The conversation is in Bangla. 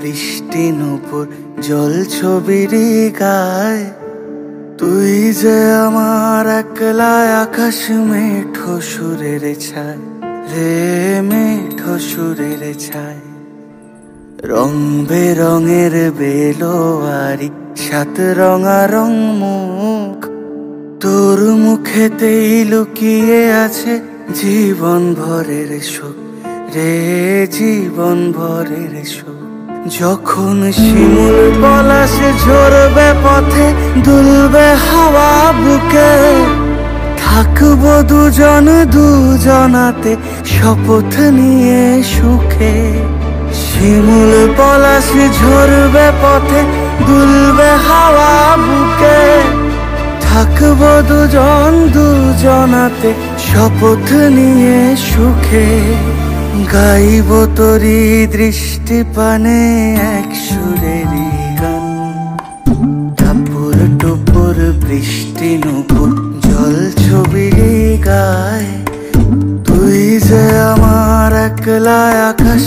বৃষ্টি নূপুর জল ছবির গায়। তুই যে আমার একলা আকাশ মেঠো সুরের ছায় রে, মেঠো সুরের ছায়। রং বেরঙের বেলোয়ারি সাত রঙা রং মুখ, তোর মুখেতেই লুকিয়ে আছে জীবন ভরের সুখ রে, জীবন ভরের সুখ। যখন শিমুল পলাশ ঝরবে পথে, দুলবে হাওয়া বুকে, থাকবো দুজন দুজনাতে শপথ নিয়ে সুখে। শিমুল পলাশ ঝরবে পথে, দুলবে হাওয়া বুকে, থাকবো দুজন দুজনাতে শপথ নিয়ে সুখে। গাইব তোরি দৃষ্টি পানে এক সুরেরই গান। টাপুর টুপুর বৃষ্টি নূপুর জল ছবির গায়। তুই যে আমার একলা আকাশ